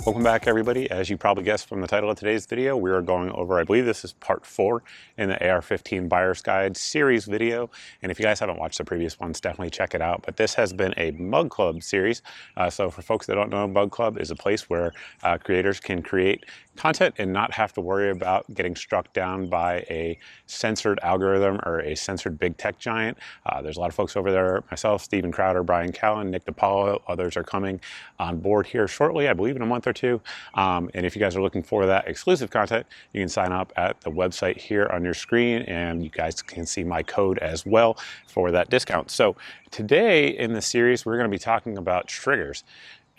Welcome back, everybody. As you probably guessed from the title of today's video, we are going over, I believe this is part 4 in the AR-15 Buyer's Guide series video. And if you guys haven't watched the previous ones, definitely check it out. But this has been a Mug Club series. So for folks that don't know, Mug Club is a place where creators can create content and not have to worry about getting struck down by a censored algorithm or a censored big tech giant. There's a lot of folks over there, myself, Steven Crowder, Brian Callen, Nick DiPaolo, others are coming on board here shortly, I believe in a month or two. And if you guys are looking for that exclusive content, you can sign up at the website here on your screen, and you guys can see my code as well for that discount. So today in the series, we're going to be talking about triggers.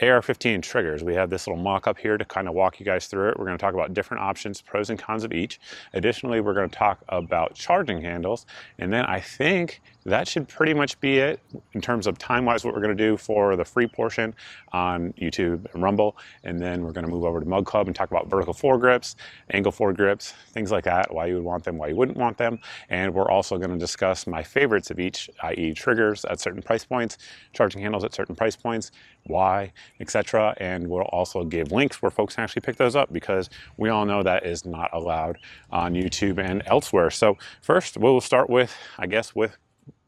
AR-15 triggers. We have this little mock-up here to kind of walk you guys through it. We're going to talk about different options, pros and cons of each. Additionally, we're going to talk about charging handles. And then I think that should pretty much be it in terms of time-wise what we're going to do for the free portion on YouTube and Rumble. And then we're going to move over to Mug Club and talk about vertical foregrips, angle foregrips, things like that, why you would want them, why you wouldn't want them. And we're also going to discuss my favorites of each, i.e. triggers at certain price points, charging handles at certain price points, why, etc. And we'll also give links where folks can actually pick those up, because we all know that is not allowed on YouTube and elsewhere. So first, we'll start with, I guess, with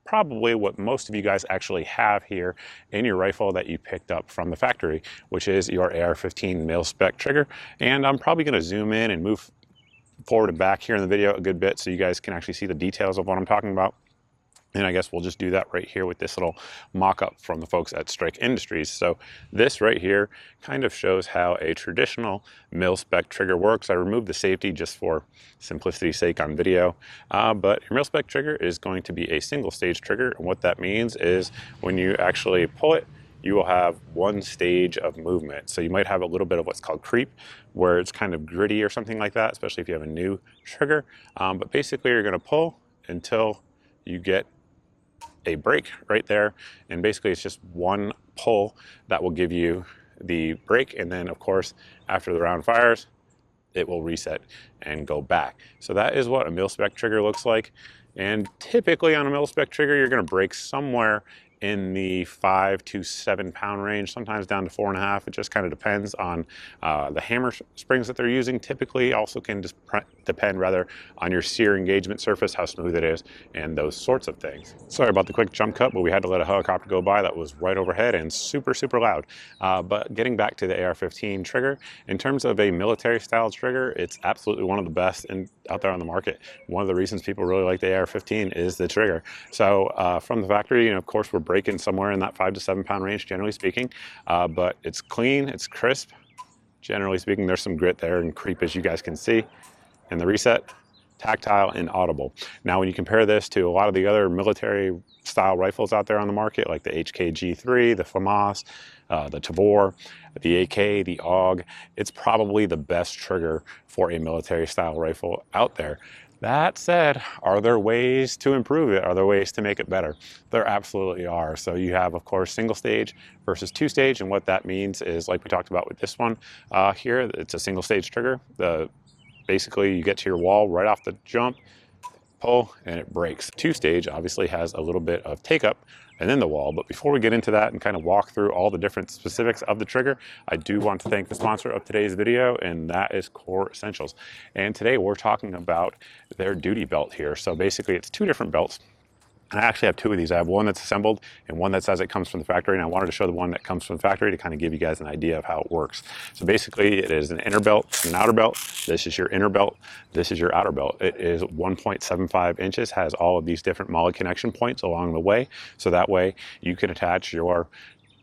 probably what most of you guys actually have here in your rifle that you picked up from the factory, which is your AR-15 mil-spec trigger. And I'm probably going to zoom in and move forward and back here in the video a good bit so you guys can actually see the details of what I'm talking about. And I guess we'll just do that right here with this little mock-up from the folks at Strike Industries. So this right here kind of shows how a traditional mil-spec trigger works. I removed the safety just for simplicity's sake on video, but your mil-spec trigger is going to be a single stage trigger. And what that means is when you actually pull it, you will have one stage of movement. So you might have a little bit of what's called creep, where it's kind of gritty or something like that, especially if you have a new trigger. But basically you're gonna pull until you get a break right there, and basically it's just one pull that will give you the break, and then of course after the round fires it will reset and go back. So that is what a mil-spec trigger looks like, and typically on a mil-spec trigger you're going to break somewhere in the 5 to 7 pound range, sometimes down to 4.5. It just kind of depends on the hammer springs that they're using. Typically also can just depend rather on your sear engagement surface, how smooth it is, and those sorts of things. Sorry about the quick jump cut, but we had to let a helicopter go by that was right overhead and super, super loud. But getting back to the AR-15 trigger, in terms of a military style trigger, it's absolutely one of the best out there on the market. One of the reasons people really like the AR-15 is the trigger. So from the factory, of course, we're breaking somewhere in that 5 to 7 pound range, generally speaking, but it's clean, it's crisp. Generally speaking, there's some grit there and creep, as you guys can see. And the reset, tactile and audible. Now, when you compare this to a lot of the other military style rifles out there on the market, like the HK-G3, the FAMAS, the Tavor, the AK, the AUG, it's probably the best trigger for a military style rifle out there. That said, are there ways to improve it? Are there ways to make it better? There absolutely are. So you have, of course, single stage versus two stage. And what that means is, like we talked about with this one here, it's a single stage trigger. Basically, you get to your wall right off the jump, pull, and it breaks. Two stage obviously has a little bit of take up and then the wall. But before we get into that and kind of walk through all the different specifics of the trigger, I do want to thank the sponsor of today's video, and that is Core Essentials. And today we're talking about their duty belt here. So basically it's two different belts. I actually have two of these. I have one that's assembled and one that says it comes from the factory, and I wanted to show the one that comes from the factory to kind of give you guys an idea of how it works. So basically it is an inner belt and an outer belt. This is your inner belt. This is your outer belt. It is 1.75 inches, has all of these different MOLLE connection points along the way. So that way you can attach your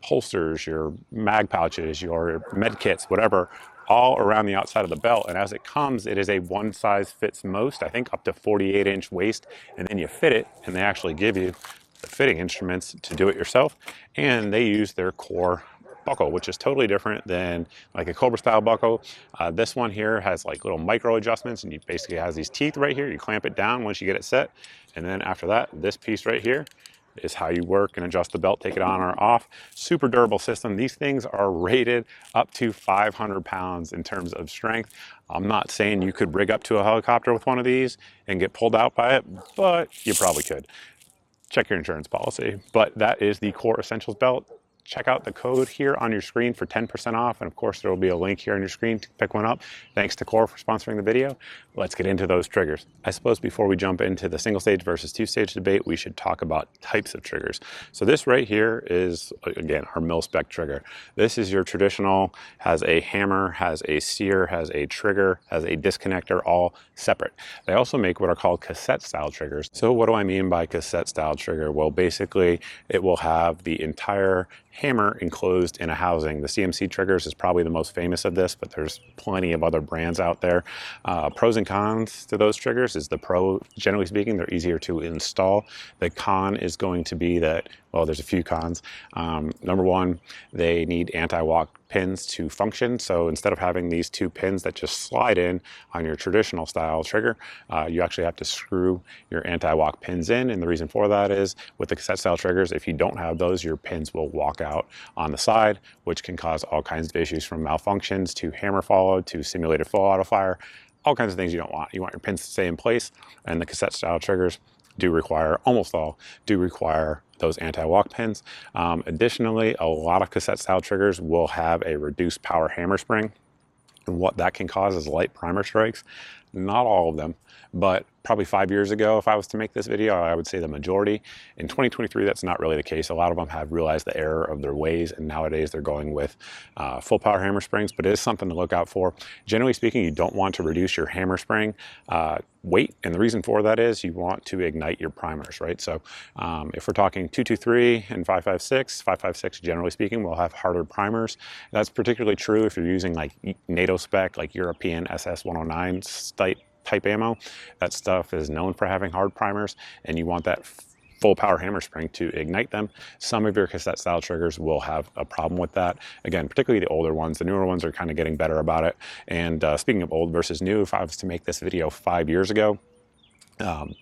holsters, your mag pouches, your med kits, whatever, all around the outside of the belt. And as it comes, it is a one size fits most, I think up to 48-inch waist, and then you fit it, and they actually give you the fitting instruments to do it yourself. And they use their Core buckle, which is totally different than like a Cobra style buckle. This one here has like little micro adjustments, and you basically has these teeth right here. You clamp it down once you get it set, and then after that, this piece right here is how you work and adjust the belt, take it on or off. Super durable system. These things are rated up to 500 pounds in terms of strength. I'm not saying you could rig up to a helicopter with one of these and get pulled out by it, but you probably could. Check your insurance policy. But that is the Core Essentials belt. check out the code here on your screen for 10% off. And of course, there will be a link here on your screen to pick one up. Thanks to Core for sponsoring the video. Let's get into those triggers. I suppose before we jump into the single stage versus two stage debate, we should talk about types of triggers. So this right here is, again, our mil spec trigger. This is your traditional, has a hammer, has a sear, has a trigger, has a disconnector, all separate. They also make what are called cassette style triggers. So what do I mean by cassette style trigger? Well, basically it will have the entire hammer enclosed in a housing. The CMC triggers is probably the most famous of this, but there's plenty of other brands out there. Pros and cons to those triggers is the pro, generally speaking, they're easier to install. The con is going to be that, well, there's a few cons. Number one, they need anti-walk pins to function. So instead of having these two pins that just slide in on your traditional style trigger, you actually have to screw your anti-walk pins in. And the reason for that is with the cassette style triggers, if you don't have those, your pins will walk out on the side, which can cause all kinds of issues from malfunctions to hammer follow to simulated full auto fire, all kinds of things you don't want. You want your pins to stay in place, and the cassette style triggers do require, almost all do require those anti-walk pins. Additionally, a lot of cassette style triggers will have a reduced power hammer spring. And what that can cause is light primer strikes. Not all of them, but probably 5 years ago, if I was to make this video, I would say the majority. In 2023, that's not really the case. A lot of them have realized the error of their ways, and nowadays they're going with full power hammer springs, but it is something to look out for. Generally speaking, you don't want to reduce your hammer spring weight, and the reason for that is you want to ignite your primers, right? So if we're talking 223 and 556, generally speaking, will have harder primers. That's particularly true if you're using like NATO spec, like European SS-109 type ammo. That stuff is known for having hard primers, and you want that full power hammer spring to ignite them. Some of your cassette style triggers will have a problem with that. Again, particularly the older ones. The newer ones are kind of getting better about it. And speaking of old versus new, if I was to make this video 5 years ago,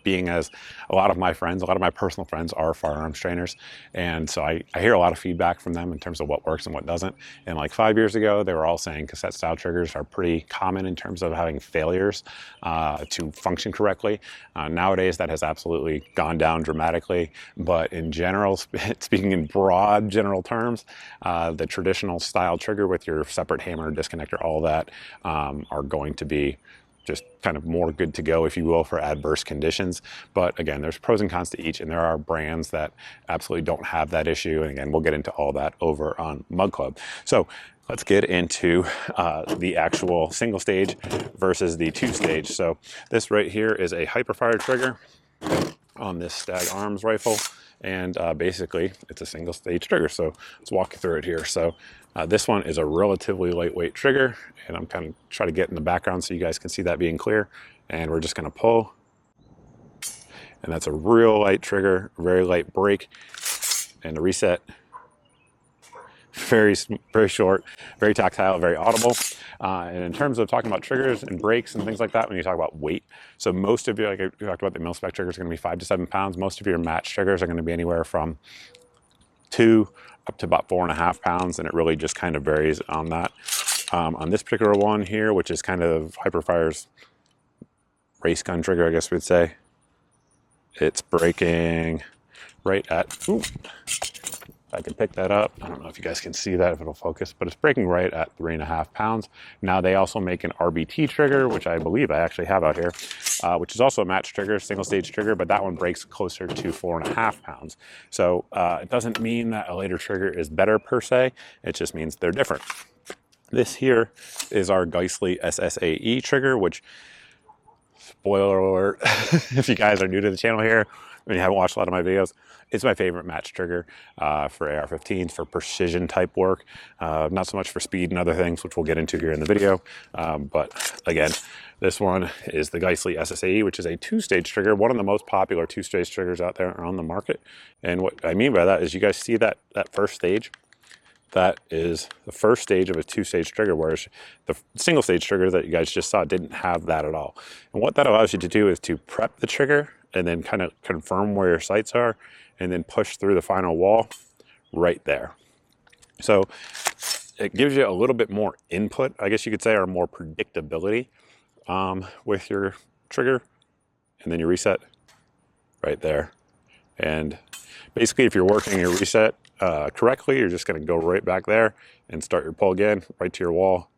being as a lot of my friends, a lot of my personal friends are firearms trainers. And so I hear a lot of feedback from them in terms of what works and what doesn't. And like 5 years ago, they were all saying cassette style triggers are pretty common in terms of having failures to function correctly. Nowadays, that has absolutely gone down dramatically. But in general, speaking in broad general terms, the traditional style trigger with your separate hammer, disconnector, all that are going to be just kind of more good to go, if you will, for adverse conditions. But again, there's pros and cons to each, and there are brands that absolutely don't have that issue. And again, we'll get into all that over on Mug Club. So let's get into the actual single stage versus the two stage. So this right here is a Hyperfire trigger on this Stag Arms rifle. And basically it's a single stage trigger. So let's walk you through it here. So this one is a relatively lightweight trigger, and I'm kind of trying to get in the background so you guys can see that being clear. And we're just going to pull, and that's a real light trigger, very light break, and the reset. Very short, very tactile, very audible. And in terms of talking about triggers and brakes and things like that, when you talk about weight, so most of you, like we talked about, the mil spec triggers are going to be 5 to 7 pounds. Most of your match triggers are going to be anywhere from 2 up to about 4.5 pounds, and it really just kind of varies on that. On this particular one here, which is kind of Hyperfire's race gun trigger, I guess we'd say, it's breaking right at, ooh, if I can pick that up, I don't know if you guys can see that, if it'll focus, but it's breaking right at 3.5 pounds. Now they also make an RBT trigger, which I believe I actually have out here, which is also a match trigger, single stage trigger, but that one breaks closer to 4.5 pounds. So it doesn't mean that a later trigger is better per se, it just means they're different. This here is our Geissele SSAE trigger, which, spoiler alert, if you guys are new to the channel here, and you haven't watched a lot of my videos, it's my favorite match trigger for AR-15s, for precision type work, not so much for speed and other things, which we'll get into here in the video. But again, this one is the Geissele SSAE, which is a 2-stage trigger, one of the most popular 2-stage triggers out there on the market. And what I mean by that is, you guys see that first stage? That is the first stage of a 2-stage trigger, whereas the single stage trigger that you guys just saw didn't have that at all. And what that allows you to do is to prep the trigger and then kind of confirm where your sights are, and then push through the final wall right there. So it gives you a little bit more input, I guess you could say, or more predictability with your trigger, and then you reset right there. And basically, if you're working your reset, correctly, you're just going to go right back there and start your pull again, right to your wall,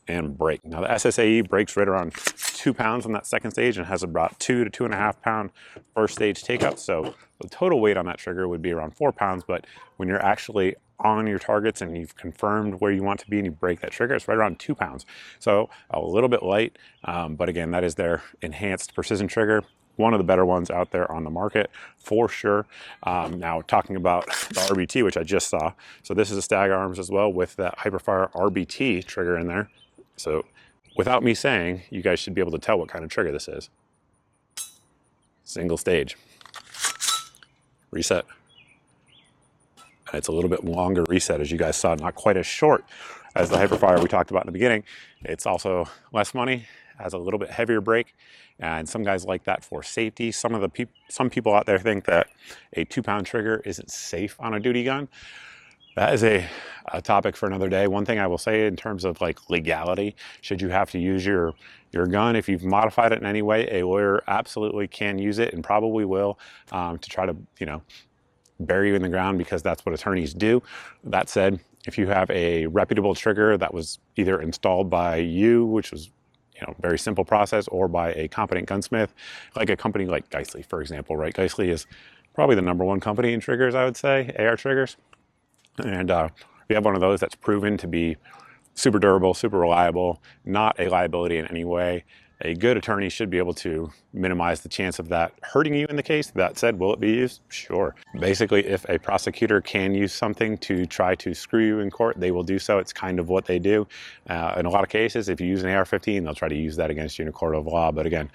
and brake. Now the SSAE brakes right around 2 pounds on that second stage and has about 2 to 2.5 pound first stage takeout. So the total weight on that trigger would be around 4 pounds, but when you're actually on your targets and you've confirmed where you want to be and you brake that trigger, it's right around 2 pounds. So a little bit light, but again, that is their enhanced precision trigger. One of the better ones out there on the market for sure. Now talking about the RBT, which I just saw. So this is a Stag Arms as well with that Hyperfire RBT trigger in there. So without me saying, you guys should be able to tell what kind of trigger this is. Single stage. Reset. And it's a little bit longer reset, as you guys saw, not quite as short as the Hyperfire we talked about in the beginning. It's also less money, has a little bit heavier brake, and some guys like that for safety. Some people out there think that a 2 pound trigger isn't safe on a duty gun. That is a topic for another day. One thing I will say in terms of like legality, should you have to use your gun, if you've modified it in any way, a lawyer absolutely can use it and probably will to try to, bury you in the ground, because that's what attorneys do. That said, if you have a reputable trigger that was either installed by you, which was very simple process, or by a competent gunsmith, like a company like Geissele, for example, right? Geissele is probably the #1 company in triggers, I would say, AR triggers. And we have one of those that's proven to be super durable, super reliable, not a liability in any way. A good attorney should be able to minimize the chance of that hurting you in the case. That said, will it be used? Sure. Basically, if a prosecutor can use something to try to screw you in court, they will do so. It's kind of what they do. In a lot of cases, if you use an AR-15, they'll try to use that against you in a court of law. But again,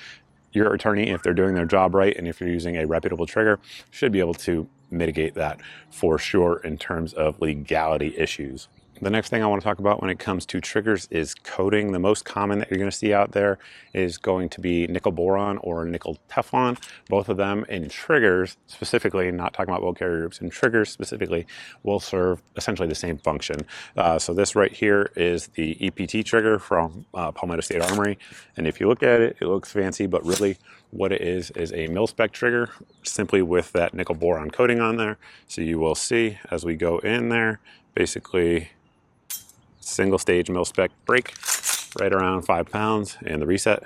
your attorney, if they're doing their job right, and if you're using a reputable trigger, should be able to mitigate that for sure in terms of legality issues. The next thing I want to talk about when it comes to triggers is coating. The most common that you're going to see out there is going to be nickel boron or nickel Teflon. Both of them in triggers specifically, not talking about bolt carrier groups, in triggers specifically, will serve essentially the same function. So this right here is the EPT trigger from Palmetto State Armory. And if you look at it, it looks fancy, but really what it is a mil-spec trigger, simply with that nickel boron coating on there. So you will see as we go in there, basically single stage mil-spec brake, right around 5 pounds, and the reset.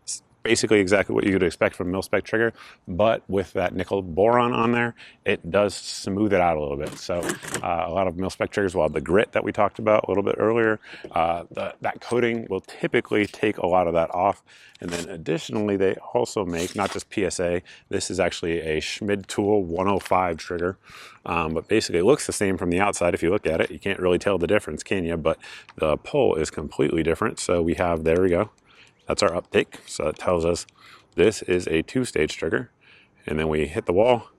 It's basically exactly what you would expect from a mil-spec trigger, but with that nickel boron on there, it does smooth it out a little bit. So a lot of mil-spec triggers will have the grit that we talked about a little bit earlier. That coating will typically take a lot of that off. And then additionally, they also make, not just PSA, this is actually a Schmid Tool 105 trigger. But basically it looks the same from the outside. If you look at it, you can't really tell the difference, can you? But the pull is completely different. So we have, there we go. That's our uptake. So it tells us this is a 2-stage trigger. And then we hit the wall,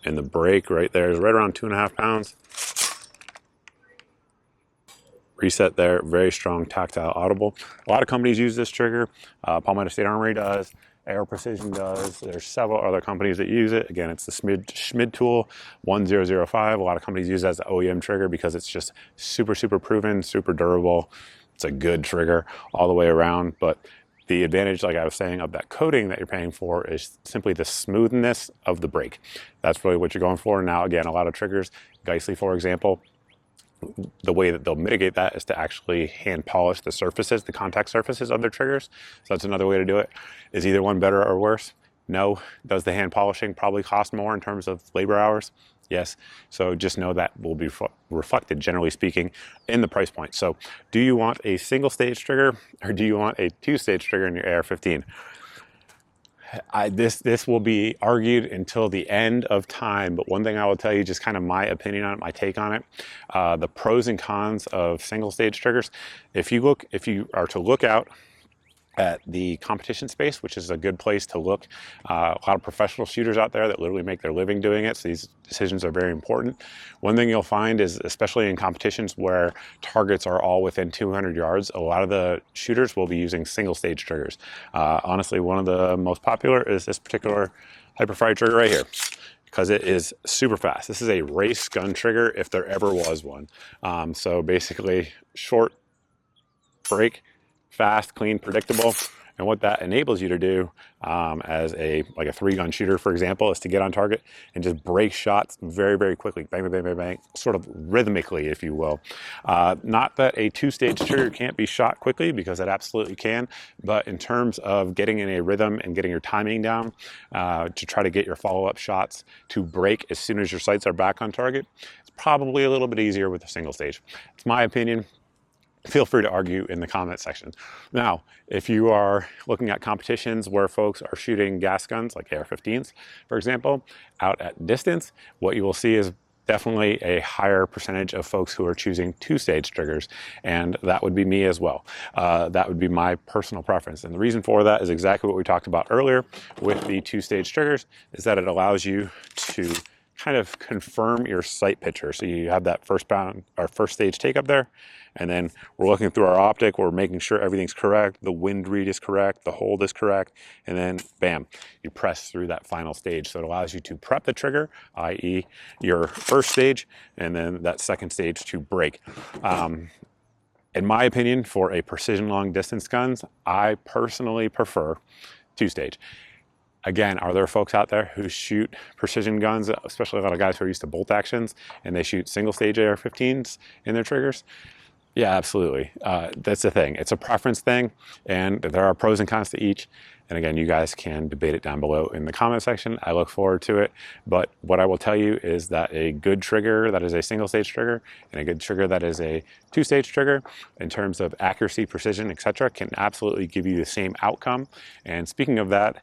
and the brake right there is right around 2.5 pounds. Reset there, very strong, tactile, audible. A lot of companies use this trigger. Palmetto State Armory does, AR Precision does. There's several other companies that use it. Again, it's the Schmid Tool 1005. A lot of companies use it as the OEM trigger because it's just super, super proven, super durable. It's a good trigger all the way around. But the advantage, like I was saying, of that coating that you're paying for is simply the smoothness of the brake. That's really what you're going for. Now, again, a lot of triggers, Geissele, for example, the way that they'll mitigate that is to actually hand polish the surfaces, the contact surfaces of their triggers. So that's another way to do it. Is either one better or worse? No. Does the hand polishing probably cost more in terms of labor hours? Yes. So just know that will be reflected, generally speaking, in the price point. So do you want a single stage trigger, or do you want a 2-stage trigger in your AR-15? This will be argued until the end of time, but one thing I will tell you, just kind of my opinion on it, my take on it, the pros and cons of single stage triggers. If you are to look out at the competition space, which is a good place to look. A lot of professional shooters out there that literally make their living doing it, so these decisions are very important. One thing you'll find is, especially in competitions where targets are all within 200 yards, a lot of the shooters will be using single stage triggers. Honestly, one of the most popular is this particular Hyperfire trigger right here, because it is super fast. This is a race gun trigger if there ever was one. So basically, short, break, fast, clean, predictable, And what that enables you to do as a 3-gun shooter, for example, is to get on target and just break shots very, very quickly. Bang, bang, bang, bang, bang, sort of rhythmically, if you will. Not that a 2-stage trigger can't be shot quickly, because it absolutely can, but in terms of getting in a rhythm and getting your timing down to try to get your follow-up shots to break as soon as your sights are back on target, it's probably a little bit easier with a single stage. It's my opinion. Feel free to argue in the comment section. Now, if you are looking at competitions where folks are shooting gas guns like AR-15s, for example, out at distance, what you will see is definitely a higher percentage of folks who are choosing 2-stage triggers, and that would be me as well. That would be my personal preference, and the reason for that is exactly what we talked about earlier with the 2-stage triggers, is that it allows you to kind of confirm your sight picture. So you have that first stage take up there, and then we're looking through our optic, we're making sure everything's correct, the wind read is correct, the hold is correct, and then bam, you press through that final stage. So it allows you to prep the trigger, i.e. your first stage, and then that second stage to break. In my opinion, for a precision long distance guns, I personally prefer 2-stage. Again, are there folks out there who shoot precision guns, especially a lot of guys who are used to bolt actions, and they shoot single-stage AR-15s in their triggers? Yeah, absolutely. That's the thing. It's a preference thing, and there are pros and cons to each. And again, you guys can debate it down below in the comment section. I look forward to it. But what I will tell you is that a good trigger that is a single-stage trigger and a good trigger that is a 2-stage trigger, in terms of accuracy, precision, etc., can absolutely give you the same outcome. And speaking of that,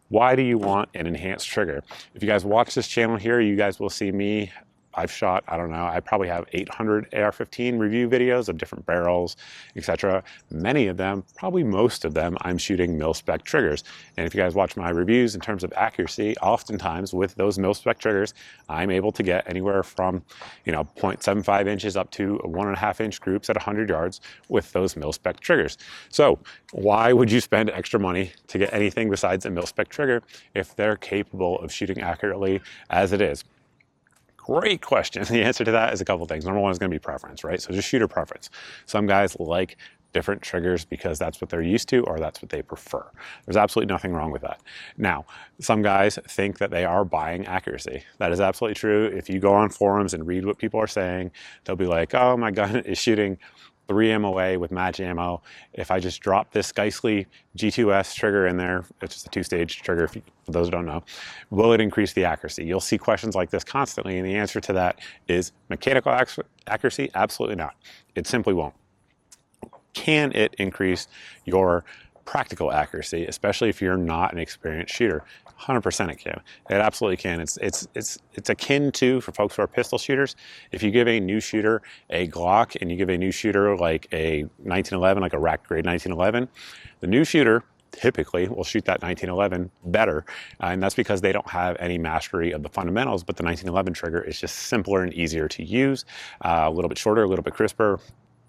why do you want an enhanced trigger? If you guys watch this channel here, you guys will see me. I've shot, I don't know, I probably have 800 AR-15 review videos of different barrels, etc. Many of them, probably most of them, I'm shooting mil-spec triggers. And if you guys watch my reviews in terms of accuracy, oftentimes with those mil-spec triggers, I'm able to get anywhere from 0.75 inches up to 1.5 inch groups at 100 yards with those mil-spec triggers. So why would you spend extra money to get anything besides a mil-spec trigger if they're capable of shooting accurately as it is? Great question. The answer to that is a couple things. Number one is going to be preference, right? So just shooter preference. Some guys like different triggers because that's what they're used to, or that's what they prefer. There's absolutely nothing wrong with that. Now, some guys think that they are buying accuracy. That is absolutely true. If you go on forums and read what people are saying, they'll be like, oh, my gun is shooting 3 MOA with match ammo. If I just drop this Geissele G2S trigger in there, it's just a 2-stage trigger, for those who don't know, will it increase the accuracy? You'll see questions like this constantly, and the answer to that is mechanical accuracy? Absolutely not. It simply won't. Can it increase your practical accuracy, especially if you're not an experienced shooter? 100% it can. It absolutely can. It's akin to, for folks who are pistol shooters, if you give a new shooter a Glock and you give a new shooter like a 1911, like a rack grade 1911, the new shooter typically will shoot that 1911 better, and that's because they don't have any mastery of the fundamentals, but the 1911 trigger is just simpler and easier to use, a little bit shorter, a little bit crisper,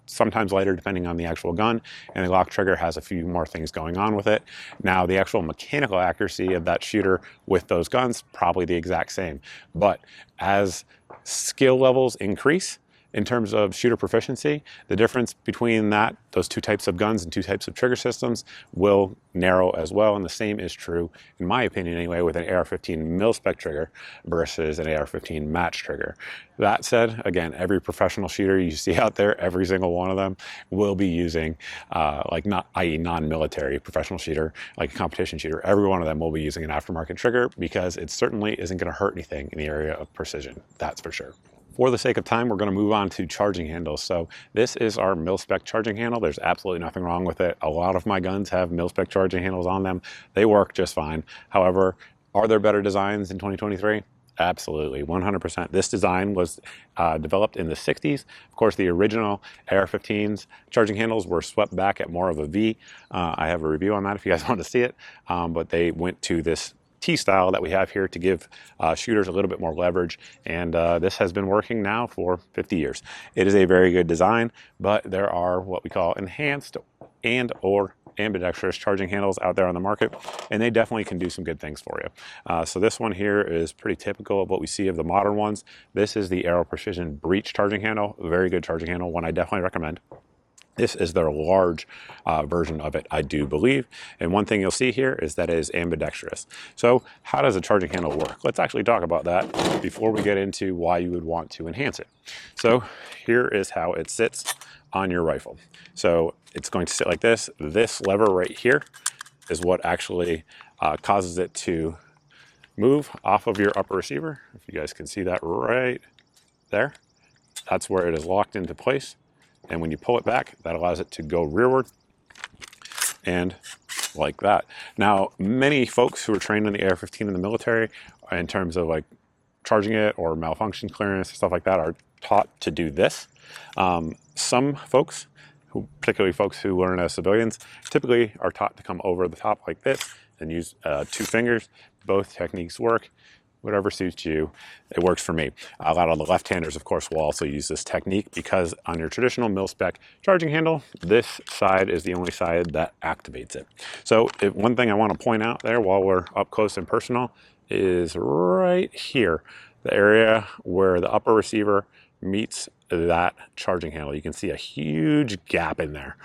sometimes lighter depending on the actual gun, and the Glock trigger has a few more things going on with it. Now, the actual mechanical accuracy of that shooter with those guns, probably the exact same. But as skill levels increase in terms of shooter proficiency, the difference between those two types of guns and two types of trigger systems will narrow as well, and the same is true, in my opinion anyway, with an AR-15 mil-spec trigger versus an AR-15 match trigger. That said, again, every professional shooter you see out there, every single one of them will be using, i.e. non-military professional shooter, like a competition shooter, every one of them will be using an aftermarket trigger, because it certainly isn't going to hurt anything in the area of precision, that's for sure. For the sake of time, we're going to move on to charging handles. So this is our mil-spec charging handle. There's absolutely nothing wrong with it. A lot of my guns have mil-spec charging handles on them. They work just fine. However, are there better designs in 2023? Absolutely, 100%. This design was developed in the 60s. Of course, the original AR-15's charging handles were swept back at more of a V. I have a review on that if you guys want to see it. But they went to this T-style that we have here to give shooters a little bit more leverage, and this has been working now for 50 years. It is a very good design, but there are what we call enhanced and or ambidextrous charging handles out there on the market, and they definitely can do some good things for you. So this one here is pretty typical of what we see of the modern ones. This is the Aero Precision Breach charging handle, a very good charging handle, one I definitely recommend. This is their large version of it, I do believe. And one thing you'll see here is that it is ambidextrous. So how does a charging handle work? Let's actually talk about that before we get into why you would want to enhance it. So here is how it sits on your rifle. So it's going to sit like this. This lever right here is what actually causes it to move off of your upper receiver. If you guys can see that right there, that's where it is locked into place. And when you pull it back, that allows it to go rearward and like that. Now, many folks who are trained in the AR-15 in the military, in terms of like charging it or malfunction clearance and stuff like that, are taught to do this. Some folks, particularly folks who learn as civilians, typically are taught to come over the top like this and use 2 fingers. Both techniques work. Whatever suits you, it works for me. A lot of the left-handers, of course, will also use this technique because on your traditional mil-spec charging handle, this side is the only side that activates it. So one thing I want to point out there while we're up close and personal is right here, the area where the upper receiver meets that charging handle. You can see a huge gap in there.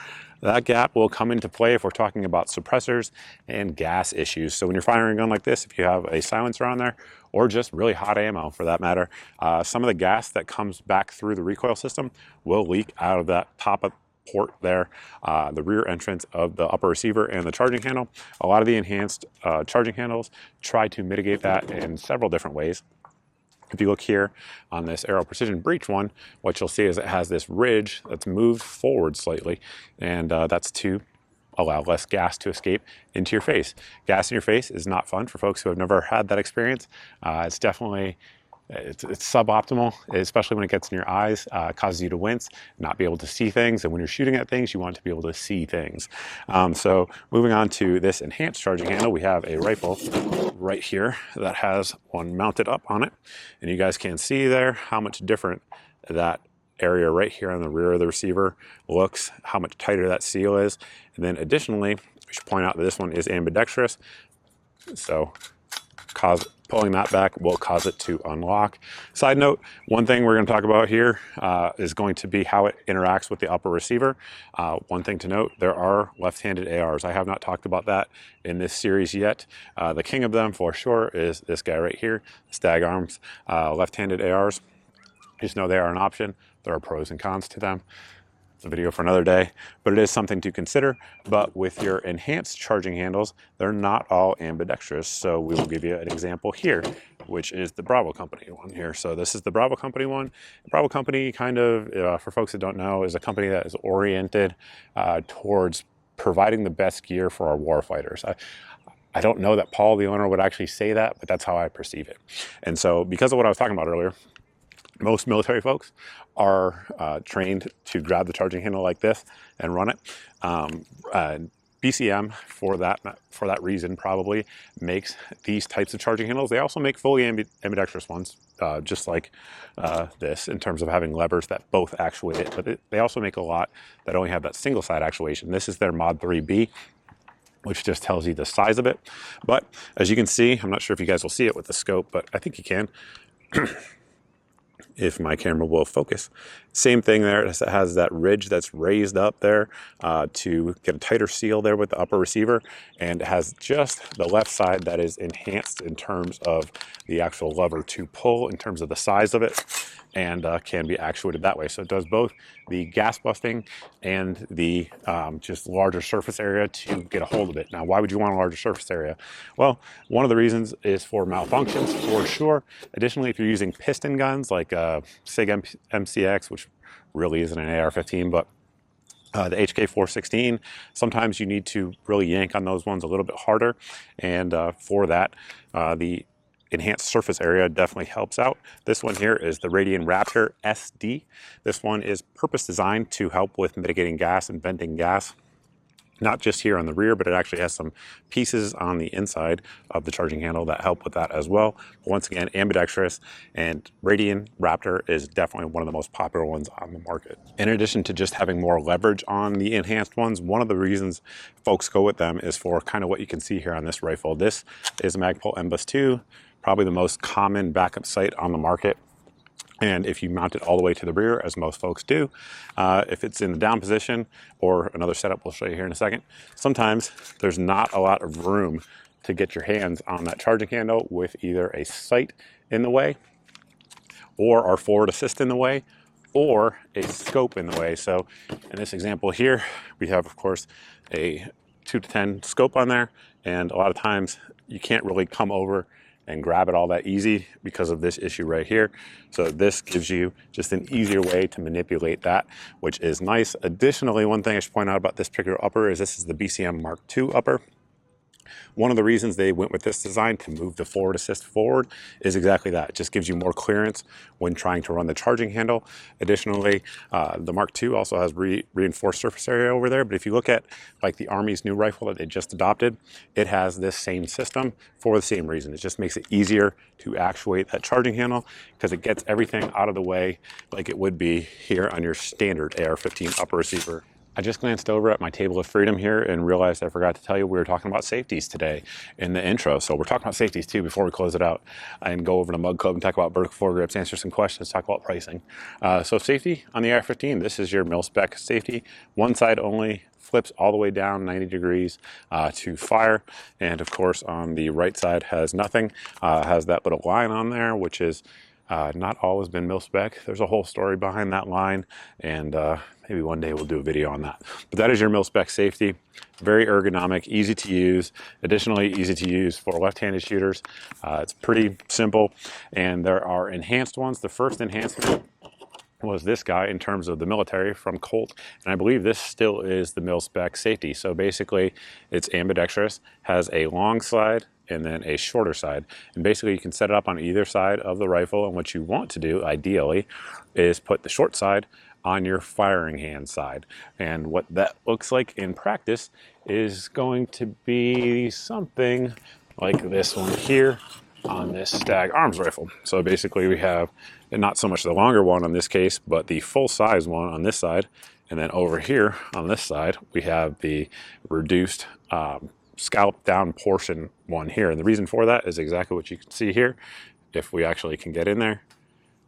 That gap will come into play if we're talking about suppressors and gas issues. So when you're firing a gun like this, if you have a silencer on there, or just really hot ammo for that matter, some of the gas that comes back through the recoil system will leak out of that top of port there, the rear entrance of the upper receiver and the charging handle. A lot of the enhanced charging handles try to mitigate that in several different ways. If you look here on this Aero Precision Breach one, what you'll see is it has this ridge that's moved forward slightly, and that's to allow less gas to escape into your face. Gas in your face is not fun for folks who have never had that experience. It's definitely it's suboptimal, especially when it gets in your eyes. It causes you to wince, not be able to see things, and when you're shooting at things, you want to be able to see things. So moving on to this enhanced charging handle, we have a rifle right here that has one mounted up on it, and you guys can see there how much different that area right here on the rear of the receiver looks, how much tighter that seal is. And then additionally, we should point out that this one is ambidextrous, so pulling that back will cause it to unlock. Side note, one thing we're going to talk about here is going to be how it interacts with the upper receiver. One thing to note, there are left-handed ARs. I have not talked about that in this series yet. The king of them for sure is this guy right here, Stag Arms. Left-handed ARs, just know they are an option. There are pros and cons to them. It's a video for another day, but it is something to consider. But with your enhanced charging handles, they're not all ambidextrous. So we will give you an example here, which is the Bravo Company one here. So this is the Bravo Company one. Bravo Company, kind of, for folks that don't know, is a company that is oriented towards providing the best gear for our warfighters. I don't know that Paul, the owner, would actually say that, but that's how I perceive it. And so because of what I was talking about earlier, most military folks are trained to grab the charging handle like this and run it. BCM, for that reason, probably makes these types of charging handles. They also make fully ambidextrous ones, just like this, in terms of having levers that both actuate it. But they also make a lot that only have that single side actuation. This is their Mod 3B, which just tells you the size of it. But as you can see, I'm not sure if you guys will see it with the scope, but I think you can. If my camera will focus. Same thing there, it has that ridge that's raised up there to get a tighter seal there with the upper receiver, and it has just the left side that is enhanced in terms of the actual lever to pull, in terms of the size of it, and can be actuated that way. So it does both the gas busting and the just larger surface area to get a hold of it. Now, why would you want a larger surface area? Well, one of the reasons is for malfunctions, for sure. Additionally, if you're using piston guns like SIG MCX, which really isn't an AR-15, but the HK416, sometimes you need to really yank on those ones a little bit harder. And for that, the enhanced surface area definitely helps out. This one here is the Radian Raptor SD. This one is purpose designed to help with mitigating gas and venting gas. Not just here on the rear, but it actually has some pieces on the inside of the charging handle that help with that as well. But once again, ambidextrous, and Radian Raptor is definitely one of the most popular ones on the market. In addition to just having more leverage on the enhanced ones, one of the reasons folks go with them is for kind of what you can see here on this rifle. This is a Magpul MBUS 2, probably the most common backup sight on the market. And if you mount it all the way to the rear, as most folks do, if it's in the down position, or another setup we'll show you here in a second, sometimes there's not a lot of room to get your hands on that charging handle with either a sight in the way, or our forward assist in the way, or a scope in the way. So in this example here, we have, of course, a 2 to 10 scope on there, and a lot of times you can't really come over and grab it all that easy because of this issue right here. So this gives you just an easier way to manipulate that, which is nice. Additionally, one thing I should point out about this particular upper is this is the BCM Mark II upper. One of the reasons they went with this design to move the forward assist forward is exactly that. It just gives you more clearance when trying to run the charging handle. Additionally, the Mark II also has reinforced surface area over there, but if you look at like the Army's new rifle that they just adopted, it has this same system for the same reason. It just makes it easier to actuate that charging handle because it gets everything out of the way like it would be here on your standard AR-15 upper receiver. I just glanced over at my table of freedom here and realized I forgot to tell you we were talking about safeties today in the intro. So we're talking about safeties too before we close it out and go over to Mug Club and talk about vertical foregrips, answer some questions, talk about pricing. So safety on the AR-15, this is your mil-spec safety, one side only, flips all the way down 90 degrees to fire. And of course on the right side has nothing, has that little line on there, which is not always been mil-spec. There's a whole story behind that line, and maybe one day we'll do a video on that. But that is your mil-spec safety. Very ergonomic, easy to use. Additionally, easy to use for left-handed shooters. It's pretty simple, and there are enhanced ones. The first enhancement was this guy in terms of the military from Colt, and I believe this still is the mil-spec safety. So basically it's ambidextrous, has a long side and then a shorter side, and basically you can set it up on either side of the rifle, and what you want to do ideally is put the short side on your firing hand side. And what that looks like in practice is going to be something like this one here on this Stag Arms rifle. So basically we have not so much the longer one on this case, but the full size one on this side. And then over here on this side, we have the reduced scallop down portion one here. And the reason for that is exactly what you can see here. If we actually can get in there,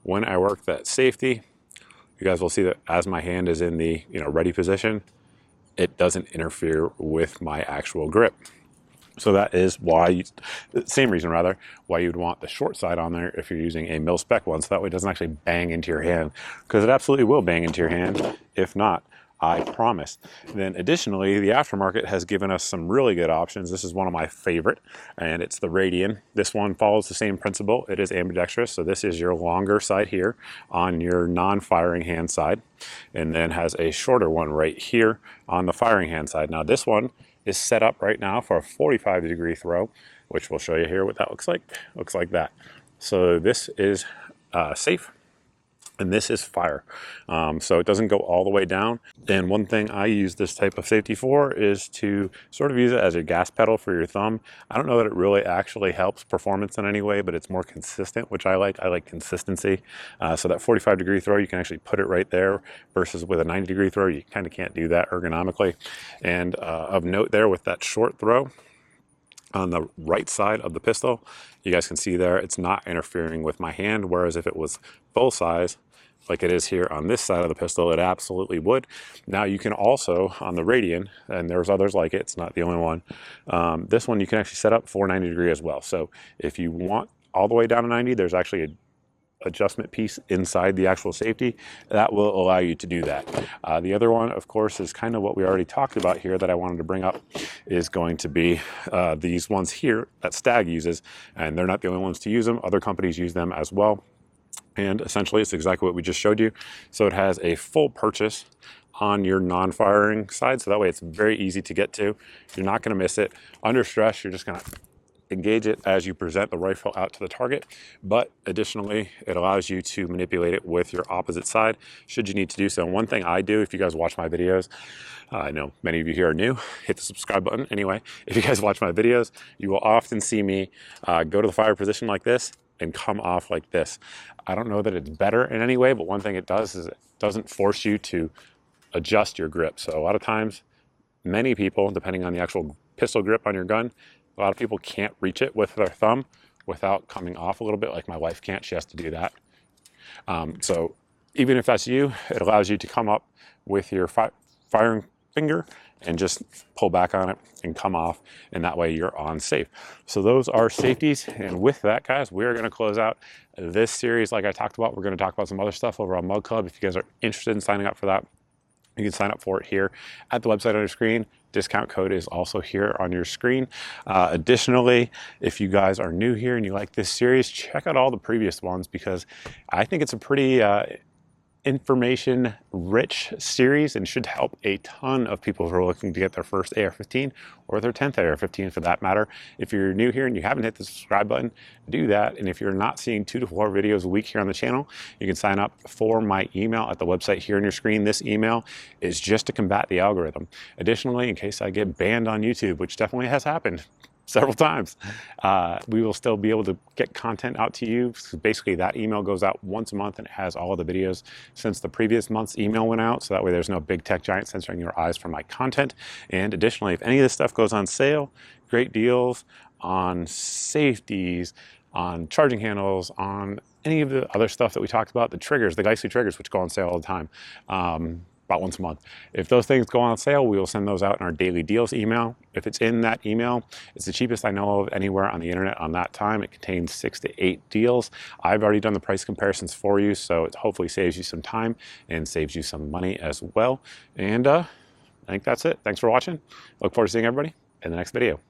when I work that safety, you guys will see that as my hand is in the ready position, it doesn't interfere with my actual grip. So that is why, same reason rather, why you'd want the short side on there if you're using a mil-spec one, so that way it doesn't actually bang into your hand, because it absolutely will bang into your hand. If not, I promise. Then additionally, the aftermarket has given us some really good options. This is one of my favorite, and it's the Radian. This one follows the same principle. It is ambidextrous, so this is your longer side here on your non-firing hand side, and then has a shorter one right here on the firing hand side. Now this one is set up right now for a 45-degree throw, which we'll show you here what that looks like. Looks like that. So this is safe, and this is fire. So it doesn't go all the way down. And one thing I use this type of safety for is to sort of use it as a gas pedal for your thumb. I don't know that it really actually helps performance in any way, but it's more consistent, which I like. I like consistency. So that 45-degree throw, you can actually put it right there, versus with a 90-degree throw, you kind of can't do that ergonomically. And of note there, with that short throw, on the right side of the pistol, you guys can see there, it's not interfering with my hand, whereas if it was full size, like it is here on this side of the pistol, it absolutely would. Now you can also, on the Radian, and there's others like it, it's not the only one, this one you can actually set up for 90 degree as well. So if you want all the way down to 90, there's actually a adjustment piece inside the actual safety that will allow you to do that. The other one, of course, is kind of what we already talked about here that I wanted to bring up, is going to be these ones here that Stag uses, and they're not the only ones to use them. Other companies use them as well, and essentially it's exactly what we just showed you. So it has a full purchase on your non-firing side, so that way it's very easy to get to. You're not going to miss it. Under stress, you're just going to engage it as you present the rifle out to the target, but additionally it allows you to manipulate it with your opposite side should you need to do so. And one thing I do, if you guys watch my videos, I know many of you here are new, hit the subscribe button. Anyway, if you guys watch my videos, you will often see me go to the fire position like this and come off like this. I don't know that it's better in any way, but one thing it does is it doesn't force you to adjust your grip. So a lot of times, many people, depending on the actual pistol grip on your gun, a lot of people can't reach it with their thumb without coming off a little bit, like my wife can't. She has to do that. So even if that's you, it allows you to come up with your firing finger and just pull back on it and come off, and that way you're on safe. So those are Safeties, and with that, guys, we're going to close out this series. Like I talked about, we're going to talk about some other stuff over on Mug Club. If you guys are interested in signing up for that, you can sign up for it here at the website on your screen. Discount code is also here on your screen. Additionally, if you guys are new here and you like this series, check out all the previous ones, because I think it's a pretty information rich series and should help a ton of people who are looking to get their first AR-15 or their 10th AR-15 for that matter. If you're new here and you haven't hit the subscribe button, do that. And if you're not seeing 2 to 4 videos a week here on the channel, you can sign up for my email at the website here on your screen. This email is just to combat the algorithm. Additionally, in case I get banned on YouTube, which definitely has happened several times, we will still be able to get content out to you. So basically that email goes out once a month and it has all of the videos since the previous month's email went out. So that way there's no big tech giant censoring your eyes from my content. And additionally, if any of this stuff goes on sale, great deals on Safeties, on charging handles, on any of the other stuff that we talked about, the triggers, the Geissele triggers, which go on sale all the time. About once a month. If those things go on sale, we will send those out in our daily deals email. If it's in that email, it's the cheapest I know of anywhere on the internet on that time. It contains 6 to 8 deals. I've already done the price comparisons for you, so it hopefully saves you some time and saves you some money as well. And I think that's it. Thanks for watching. Look forward to seeing everybody in the next video.